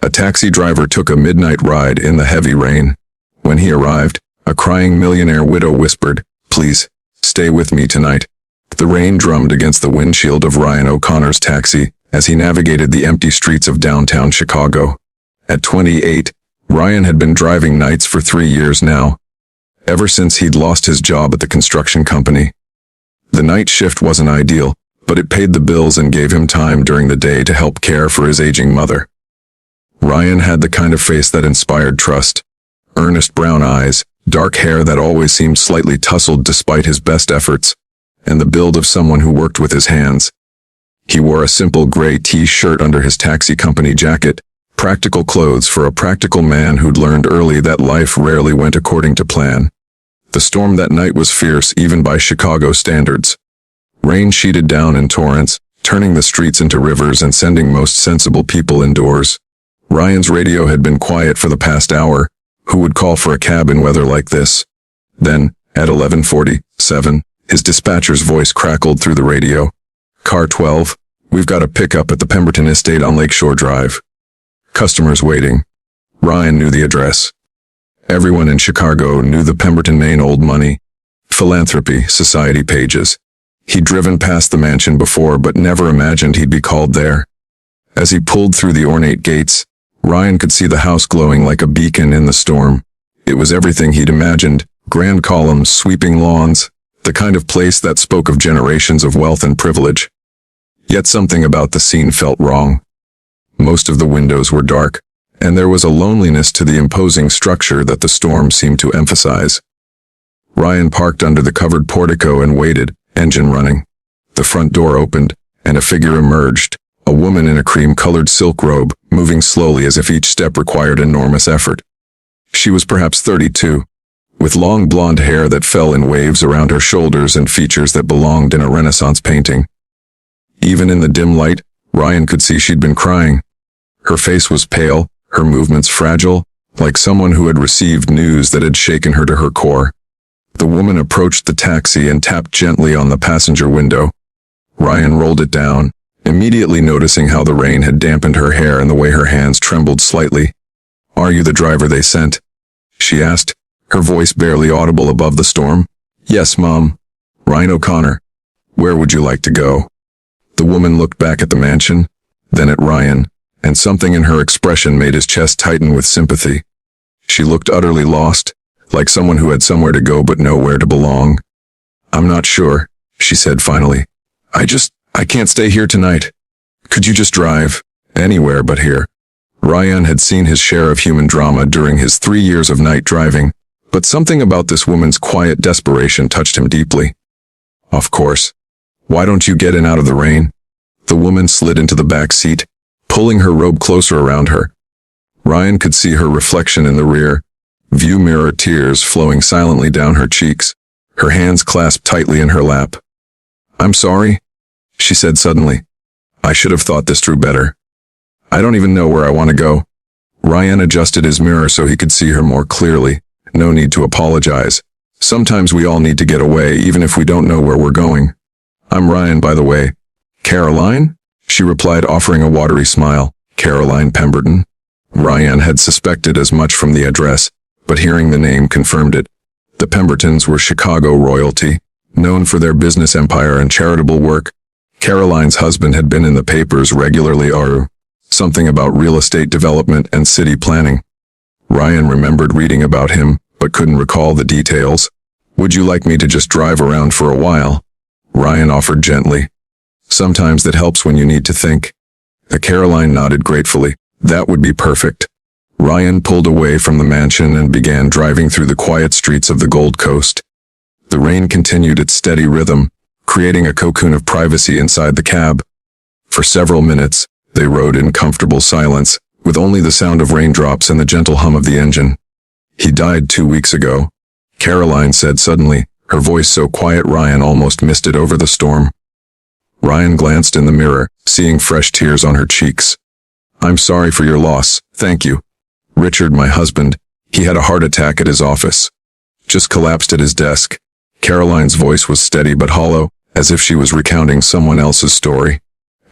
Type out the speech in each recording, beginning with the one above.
A taxi driver took a midnight ride in the heavy rain. When he arrived, a crying millionaire widow whispered, "Please, stay with me tonight." The rain drummed against the windshield of Ryan O'Connor's taxi as he navigated the empty streets of downtown Chicago. At 28, Ryan had been driving nights for 3 years now, ever since he'd lost his job at the construction company. The night shift wasn't ideal, but it paid the bills and gave him time during the day to help care for his aging mother. Ryan had the kind of face that inspired trust. Earnest brown eyes, dark hair that always seemed slightly tousled despite his best efforts, and the build of someone who worked with his hands. He wore a simple gray t-shirt under his taxi company jacket, practical clothes for a practical man who'd learned early that life rarely went according to plan. The storm that night was fierce even by Chicago standards. Rain sheeted down in torrents, turning the streets into rivers and sending most sensible people indoors. Ryan's radio had been quiet for the past hour. Who would call for a cab in weather like this? Then, at 11:47, his dispatcher's voice crackled through the radio. "Car 12, we've got a pickup at the Pemberton Estate on Lakeshore Drive. Customers waiting." Ryan knew the address. Everyone in Chicago knew the Pemberton Maine old money, philanthropy, society pages. He'd driven past the mansion before but never imagined he'd be called there. As he pulled through the ornate gates, Ryan could see the house glowing like a beacon in the storm. It was everything he'd imagined: grand columns, sweeping lawns, the kind of place that spoke of generations of wealth and privilege. Yet something about the scene felt wrong. Most of the windows were dark, and there was a loneliness to the imposing structure that the storm seemed to emphasize. Ryan parked under the covered portico and waited, engine running. The front door opened, and a figure emerged, a woman in a cream-colored silk robe, moving slowly as if each step required enormous effort. She was perhaps 32, with long blonde hair that fell in waves around her shoulders and features that belonged in a Renaissance painting. Even in the dim light, Ryan could see she'd been crying. Her face was pale, her movements fragile, like someone who had received news that had shaken her to her core. The woman approached the taxi and tapped gently on the passenger window. Ryan rolled it down, immediately noticing how the rain had dampened her hair and the way her hands trembled slightly. "Are you the driver they sent?" she asked, her voice barely audible above the storm. "Yes, Mom. Ryan O'Connor. Where would you like to go?" The woman looked back at the mansion, then at Ryan, and something in her expression made his chest tighten with sympathy. She looked utterly lost, like someone who had somewhere to go but nowhere to belong. "I'm not sure," she said finally. I can't stay here tonight. Could you just drive? Anywhere but here." Ryan had seen his share of human drama during his 3 years of night driving, but something about this woman's quiet desperation touched him deeply. "Of course. Why don't you get in out of the rain?" The woman slid into the back seat, pulling her robe closer around her. Ryan could see her reflection in the rear view mirror, tears flowing silently down her cheeks, her hands clasped tightly in her lap. "I'm sorry," she said suddenly. "I should have thought this through better. I don't even know where I want to go." Ryan adjusted his mirror so he could see her more clearly. No need to apologize. Sometimes we all need to get away, even if we don't know where we're going. "I'm Ryan, by the way." "Caroline?" she replied, offering a watery smile. "Caroline Pemberton?" Ryan had suspected as much from the address, but hearing the name confirmed it. The Pembertons were Chicago royalty, known for their business empire and charitable work. Caroline's husband had been in the papers regularly, or something about real estate development and city planning. Ryan remembered reading about him, but couldn't recall the details. "Would you like me to just drive around for a while?" Ryan offered gently. "Sometimes that helps when you need to think." Caroline nodded gratefully. That would be perfect. Ryan pulled away from the mansion and began driving through the quiet streets of the Gold Coast. The rain continued its steady rhythm, creating a cocoon of privacy inside the cab. For several minutes, they rode in comfortable silence, with only the sound of raindrops and the gentle hum of the engine. "He died 2 weeks ago," Caroline said suddenly, her voice so quiet Ryan almost missed it over the storm. Ryan glanced in the mirror, seeing fresh tears on her cheeks. "I'm sorry for your loss, thank you. Richard, my husband, he had a heart attack at his office. Just collapsed at his desk." Caroline's voice was steady but hollow, as if she was recounting someone else's story.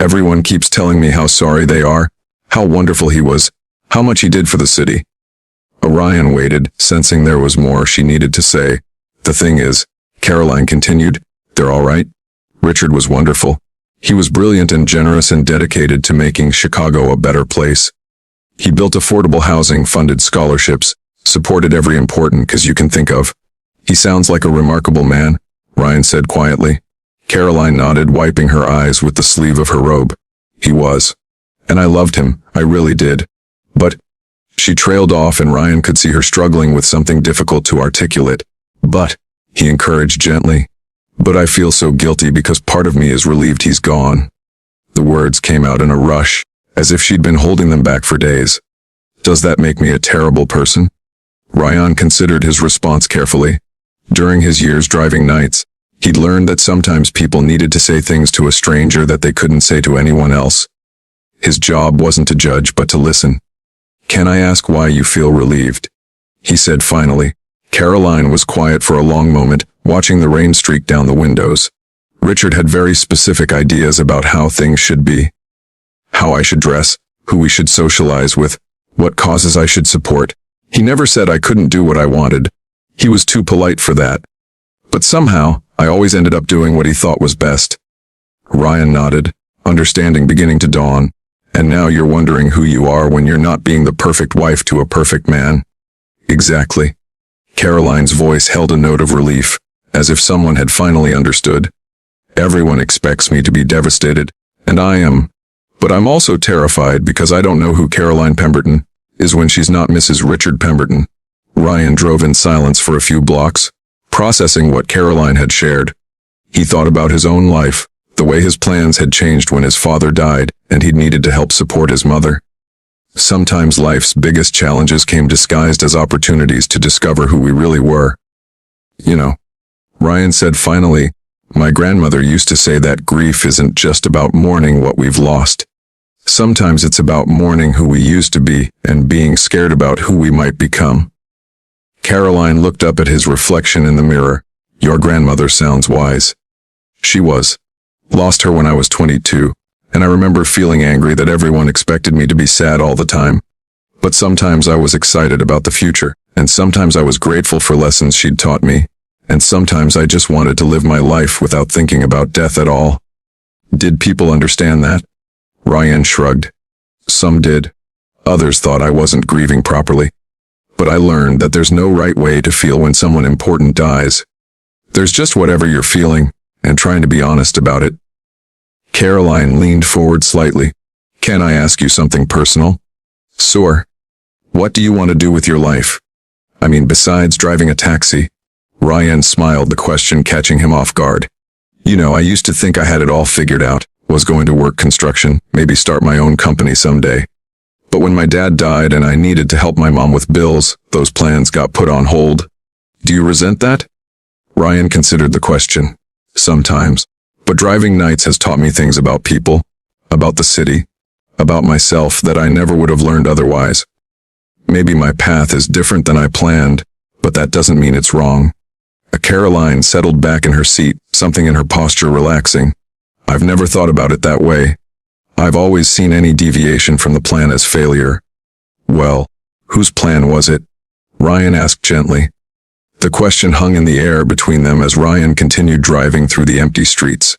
"Everyone keeps telling me how sorry they are, how wonderful he was. how much he did for the city. Orion waited, sensing there was more she needed to say. The thing is, Caroline continued, they're all right. Richard was wonderful. He was brilliant and generous and dedicated to making Chicago a better place. He built affordable housing, funded scholarships, supported every important cause you can think of. He sounds like a remarkable man, Ryan said quietly. Caroline nodded, wiping her eyes with the sleeve of her robe. He was. And I loved him, I really did. But, she trailed off and Ryan could see her struggling with something difficult to articulate. But, he encouraged gently. But I feel so guilty because part of me is relieved he's gone. The words came out in a rush, as if she'd been holding them back for days. Does that make me a terrible person? Ryan considered his response carefully. During his years driving nights, he'd learned that sometimes people needed to say things to a stranger that they couldn't say to anyone else. His job wasn't to judge but to listen. Can I ask why you feel relieved? He said finally. Caroline was quiet for a long moment, watching the rain streak down the windows. Richard had very specific ideas about how things should be. How I should dress, who we should socialize with, what causes I should support. He never said I couldn't do what I wanted. He was too polite for that. But somehow, I always ended up doing what he thought was best. Ryan nodded, understanding beginning to dawn. And now you're wondering who you are when you're not being the perfect wife to a perfect man. Exactly. Caroline's voice held a note of relief, as if someone had finally understood. Everyone expects me to be devastated, and I am. But I'm also terrified because I don't know who Caroline Pemberton is when she's not Mrs. Richard Pemberton. Ryan drove in silence for a few blocks, processing what Caroline had shared. He thought about his own life, the way his plans had changed when his father died, and he'd needed to help support his mother. Sometimes life's biggest challenges came disguised as opportunities to discover who we really were. You know, Ryan said finally, my grandmother used to say that grief isn't just about mourning what we've lost. Sometimes it's about mourning who we used to be and being scared about who we might become. Caroline looked up at his reflection in the mirror. Your grandmother sounds wise. She was. Lost her when I was 22, and I remember feeling angry that everyone expected me to be sad all the time. But sometimes I was excited about the future, and sometimes I was grateful for lessons she'd taught me, and sometimes I just wanted to live my life without thinking about death at all. Did people understand that? Ryan shrugged. Some did. Others thought I wasn't grieving properly. But I learned that there's no right way to feel when someone important dies. There's just whatever you're feeling, and trying to be honest about it. Caroline leaned forward slightly. Can I ask you something personal? Sure. What do you want to do with your life? I mean, besides driving a taxi. Ryan smiled, the question catching him off guard. You know, I used to think I had it all figured out, was going to work construction, maybe start my own company someday. But when my dad died and I needed to help my mom with bills, those plans got put on hold. Do you resent that? Ryan considered the question. Sometimes. But driving nights has taught me things about people, about the city, about myself that I never would have learned otherwise. Maybe my path is different than I planned, but that doesn't mean it's wrong. Caroline settled back in her seat, something in her posture relaxing. I've never thought about it that way. I've always seen any deviation from the plan as failure. Well, whose plan was it? Ryan asked gently. The question hung in the air between them as Ryan continued driving through the empty streets.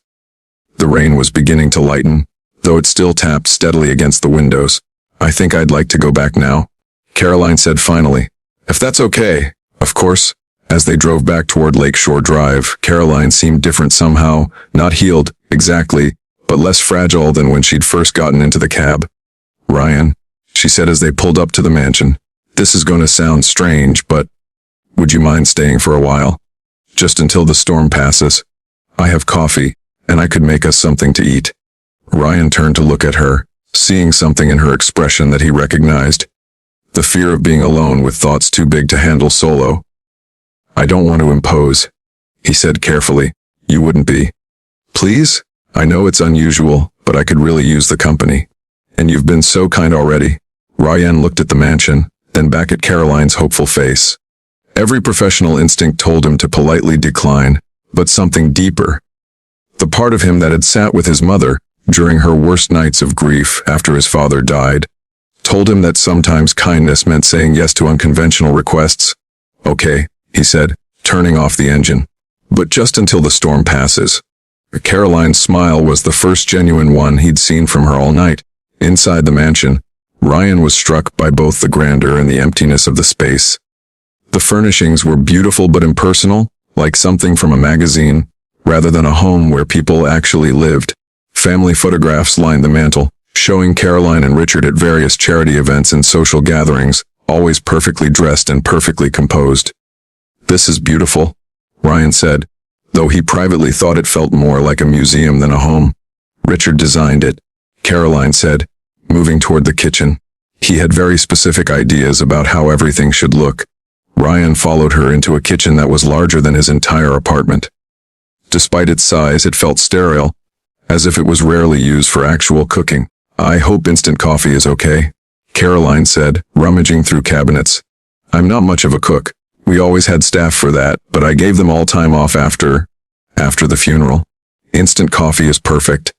The rain was beginning to lighten, though it still tapped steadily against the windows. I think I'd like to go back now, Caroline said finally. If that's okay, of course. As they drove back toward Lakeshore Drive, Caroline seemed different somehow, not healed, exactly, but less fragile than when she'd first gotten into the cab. Ryan, she said as they pulled up to the mansion, this is going to sound strange, but would you mind staying for a while? Just until the storm passes. I have coffee, and I could make us something to eat. Ryan turned to look at her, seeing something in her expression that he recognized. The fear of being alone with thoughts too big to handle solo. I don't want to impose, he said carefully. You wouldn't be. Please? I know it's unusual, but I could really use the company. And you've been so kind already. Ryan looked at the mansion, then back at Caroline's hopeful face. Every professional instinct told him to politely decline, but something deeper. The part of him that had sat with his mother during her worst nights of grief after his father died, Told him that sometimes kindness meant saying yes to unconventional requests. Okay, he said, turning off the engine. But just until the storm passes. Caroline's smile was the first genuine one he'd seen from her all night. Inside the mansion, Ryan was struck by both the grandeur and the emptiness of the space. The furnishings were beautiful but impersonal, like something from a magazine, rather than a home where people actually lived. Family photographs lined the mantel, showing Caroline and Richard at various charity events and social gatherings, always perfectly dressed and perfectly composed. "This is beautiful," Ryan said, though he privately thought it felt more like a museum than a home. "Richard designed it," Caroline said, moving toward the kitchen. He had very specific ideas about how everything should look. Ryan followed her into a kitchen that was larger than his entire apartment. Despite its size, it felt sterile, as if it was rarely used for actual cooking. "I hope instant coffee is okay," Caroline said, rummaging through cabinets. "I'm not much of a cook. We always had staff for that, but I gave them all time off after the funeral. Instant coffee is perfect,"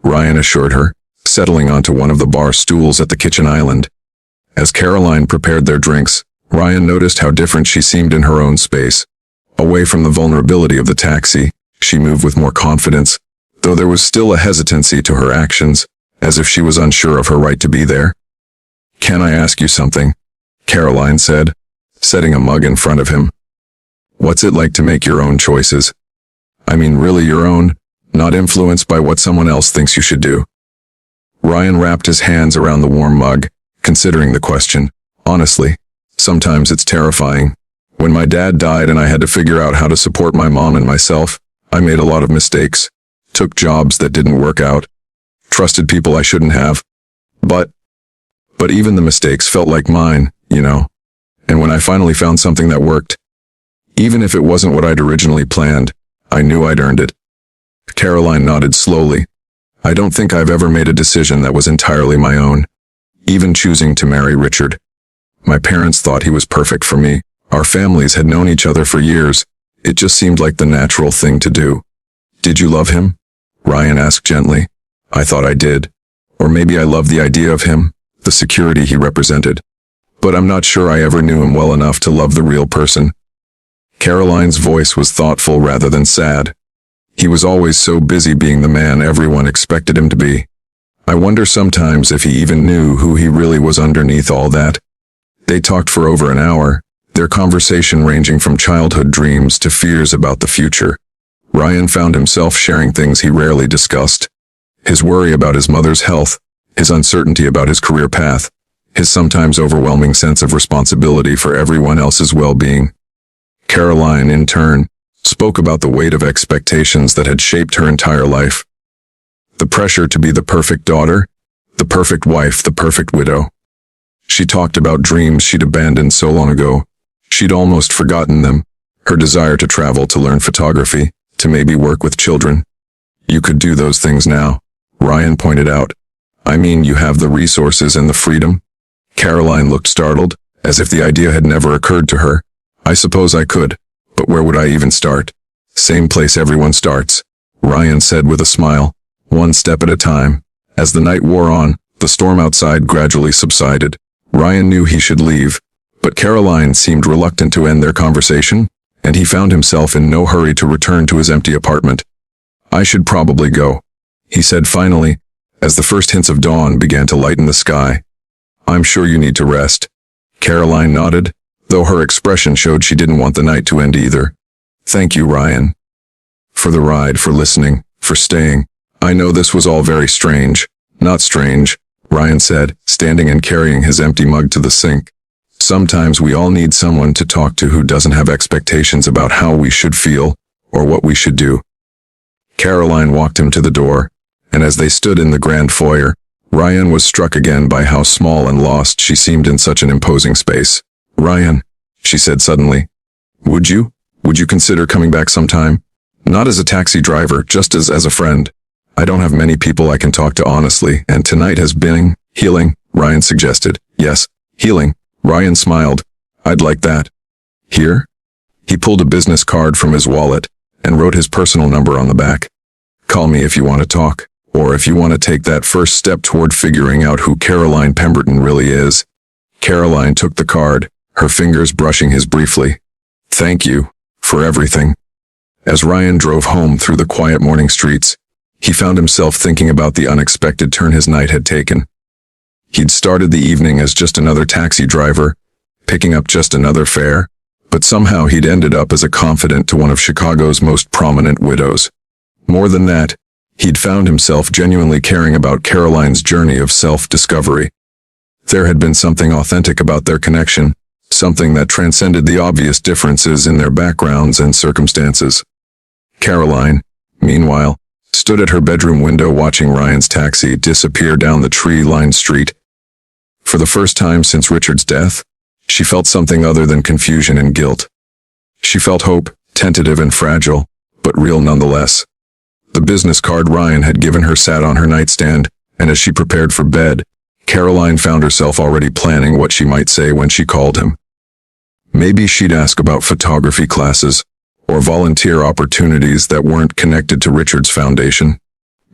Ryan assured her, settling onto one of the bar stools at the kitchen island. As Caroline prepared their drinks, Ryan noticed how different she seemed in her own space. Away from the vulnerability of the taxi, she moved with more confidence, though there was still a hesitancy to her actions, as if she was unsure of her right to be there. "Can I ask you something?" Caroline said, setting a mug in front of him. "What's it like to make your own choices? I mean really your own, not influenced by what someone else thinks you should do?" Ryan wrapped his hands around the warm mug, considering the question. "Honestly, sometimes it's terrifying. When my dad died and I had to figure out how to support my mom and myself, I made a lot of mistakes. Took jobs that didn't work out. Trusted people I shouldn't have. But even the mistakes felt like mine, you know. And when I finally found something that worked, even if it wasn't what I'd originally planned, I knew I'd earned it." Caroline nodded slowly. "I don't think I've ever made a decision that was entirely my own. Even choosing to marry Richard. My parents thought he was perfect for me. Our families had known each other for years. It just seemed like the natural thing to do." "Did you love him?" Ryan asked gently. "I thought I did. Or maybe I loved the idea of him, the security he represented. But I'm not sure I ever knew him well enough to love the real person." Caroline's voice was thoughtful rather than sad. "He was always so busy being the man everyone expected him to be. I wonder sometimes if he even knew who he really was underneath all that." They talked for over an hour, their conversation ranging from childhood dreams to fears about the future. Ryan found himself sharing things he rarely discussed. His worry about his mother's health, his uncertainty about his career path, his sometimes overwhelming sense of responsibility for everyone else's well-being. Caroline, in turn, spoke about the weight of expectations that had shaped her entire life. The pressure to be the perfect daughter, the perfect wife, the perfect widow. She talked about dreams she'd abandoned so long ago. She'd almost forgotten them. Her desire to travel, to learn photography, to maybe work with children. "You could do those things now," Ryan pointed out. "I mean, you have the resources and the freedom." Caroline looked startled, as if the idea had never occurred to her. "I suppose I could, but where would I even start?" "Same place everyone starts," Ryan said with a smile, "one step at a time." As the night wore on, the storm outside gradually subsided. Ryan knew he should leave, but Caroline seemed reluctant to end their conversation, and he found himself in no hurry to return to his empty apartment. "I should probably go," he said finally, as the first hints of dawn began to lighten the sky. "I'm sure you need to rest." Caroline nodded, though her expression showed she didn't want the night to end either. "Thank you, Ryan. For the ride, for listening, for staying. I know this was all very strange." "Not strange," Ryan said, standing and carrying his empty mug to the sink. "Sometimes we all need someone to talk to who doesn't have expectations about how we should feel or what we should do." Caroline walked him to the door, and as they stood in the grand foyer, Ryan was struck again by how small and lost she seemed in such an imposing space. "Ryan," she said suddenly, Would you consider coming back sometime? Not as a taxi driver, just as a friend. I don't have many people I can talk to honestly, and tonight has been healing," Ryan suggested. "Yes, healing," Ryan smiled. "I'd like that." "Here?" He pulled a business card from his wallet and wrote his personal number on the back. "Call me if you want to talk." or if you want to take that first step toward figuring out who Caroline Pemberton really is. Caroline took the card, her fingers brushing his briefly. Thank you for everything. As Ryan drove home through the quiet morning streets, he found himself thinking about the unexpected turn his night had taken. He'd started the evening as just another taxi driver, picking up just another fare, but somehow he'd ended up as a confidant to one of Chicago's most prominent widows. More than that, he'd found himself genuinely caring about Caroline's journey of self-discovery. There had been something authentic about their connection, something that transcended the obvious differences in their backgrounds and circumstances. Caroline, meanwhile, stood at her bedroom window watching Ryan's taxi disappear down the tree-lined street. For the first time since Richard's death, she felt something other than confusion and guilt. She felt hope, tentative and fragile, but real nonetheless. The business card Ryan had given her sat on her nightstand, and as she prepared for bed, Caroline found herself already planning what she might say when she called him. Maybe she'd ask about photography classes, or volunteer opportunities that weren't connected to Richard's foundation.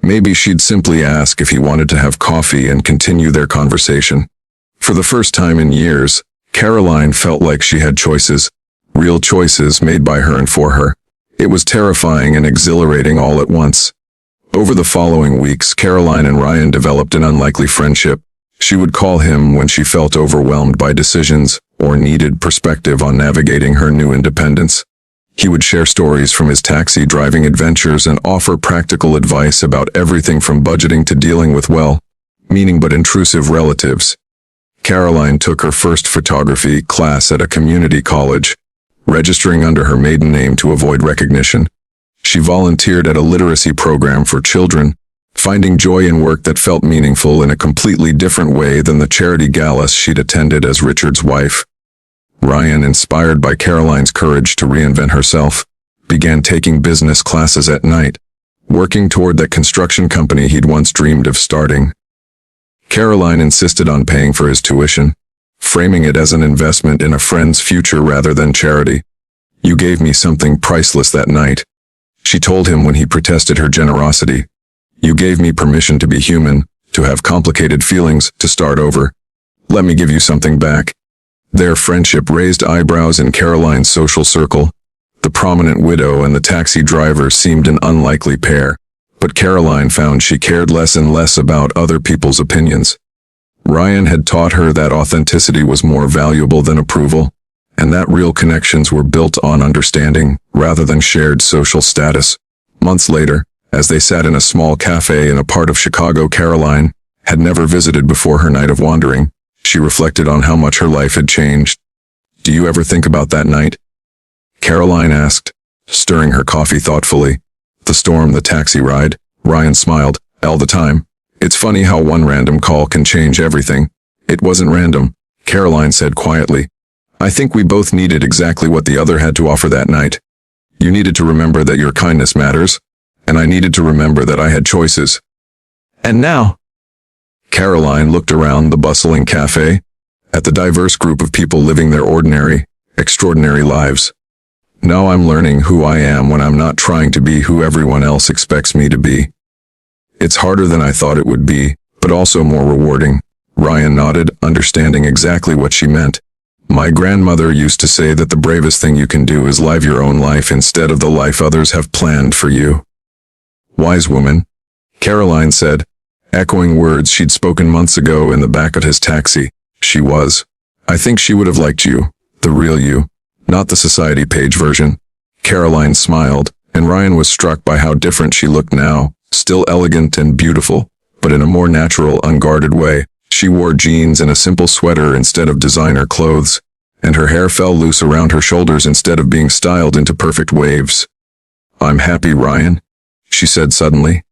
Maybe she'd simply ask if he wanted to have coffee and continue their conversation. For the first time in years, Caroline felt like she had choices, real choices made by her and for her. It was terrifying and exhilarating all at once. Over the following weeks, Caroline and Ryan developed an unlikely friendship. She would call him when she felt overwhelmed by decisions or needed perspective on navigating her new independence. He would share stories from his taxi driving adventures and offer practical advice about everything from budgeting to dealing with well-meaning but intrusive relatives. Caroline took her first photography class at a community college, registering under her maiden name to avoid recognition. She volunteered at a literacy program for children, finding joy in work that felt meaningful in a completely different way than the charity galas she'd attended as Richard's wife. Ryan, inspired by Caroline's courage to reinvent herself, began taking business classes at night, working toward that construction company he'd once dreamed of starting. Caroline insisted on paying for his tuition, framing it as an investment in a friend's future rather than charity. "You gave me something priceless that night," she told him when he protested her generosity. "You gave me permission to be human, to have complicated feelings, to start over. Let me give you something back." Their friendship raised eyebrows in Caroline's social circle. The prominent widow and the taxi driver seemed an unlikely pair, but Caroline found she cared less and less about other people's opinions. Ryan had taught her that authenticity was more valuable than approval, and that real connections were built on understanding rather than shared social status. Months later, as they sat in a small cafe in a part of Chicago Caroline had never visited before her night of wandering, she reflected on how much her life had changed. "Do you ever think about that night?" Caroline asked, stirring her coffee thoughtfully. "The storm, the taxi ride." Ryan smiled. "All the time. It's funny how one random call can change everything." "It wasn't random," Caroline said quietly. "I think we both needed exactly what the other had to offer that night. You needed to remember that your kindness matters, and I needed to remember that I had choices." "And now?" Caroline looked around the bustling cafe, at the diverse group of people living their ordinary, extraordinary lives. "Now I'm learning who I am when I'm not trying to be who everyone else expects me to be. It's harder than I thought it would be, but also more rewarding." Ryan nodded, understanding exactly what she meant. "My grandmother used to say that the bravest thing you can do is live your own life instead of the life others have planned for you." "Wise woman," Caroline said, echoing words she'd spoken months ago in the back of his taxi. She was. "I think she would have liked you, the real you, not the society page version." Caroline smiled, and Ryan was struck by how different she looked now, still elegant and beautiful, but in a more natural, unguarded way. She wore jeans and a simple sweater instead of designer clothes, and her hair fell loose around her shoulders instead of being styled into perfect waves. "I'm happy, Ryan," she said suddenly.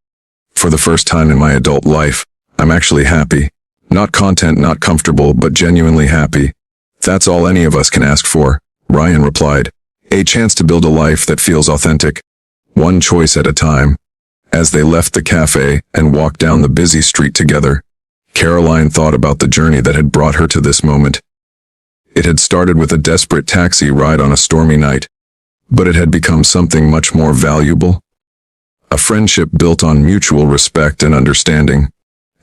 "For the first time in my adult life, I'm actually happy. Not content, not comfortable, but genuinely happy. That's all any of us can ask for," Ryan replied. "A chance to build a life that feels authentic, one choice at a time." As they left the cafe and walked down the busy street together, Caroline thought about the journey that had brought her to this moment. It had started with a desperate taxi ride on a stormy night, but it had become something much more valuable. a friendship built on mutual respect and understanding,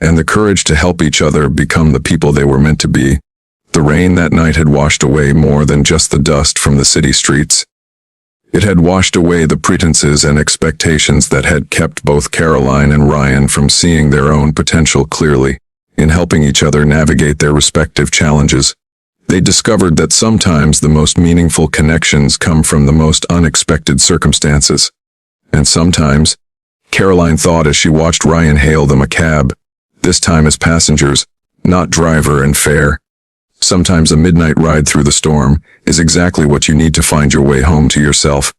and the courage to help each other become the people they were meant to be. The rain that night had washed away more than just the dust from the city streets. It had washed away the pretenses and expectations that had kept both Caroline and Ryan from seeing their own potential clearly. In helping each other navigate their respective challenges, they discovered that sometimes the most meaningful connections come from the most unexpected circumstances. And sometimes, Caroline thought as she watched Ryan hail them a cab, this time as passengers, not driver and fare. Sometimes a midnight ride through the storm is exactly what you need to find your way home to yourself.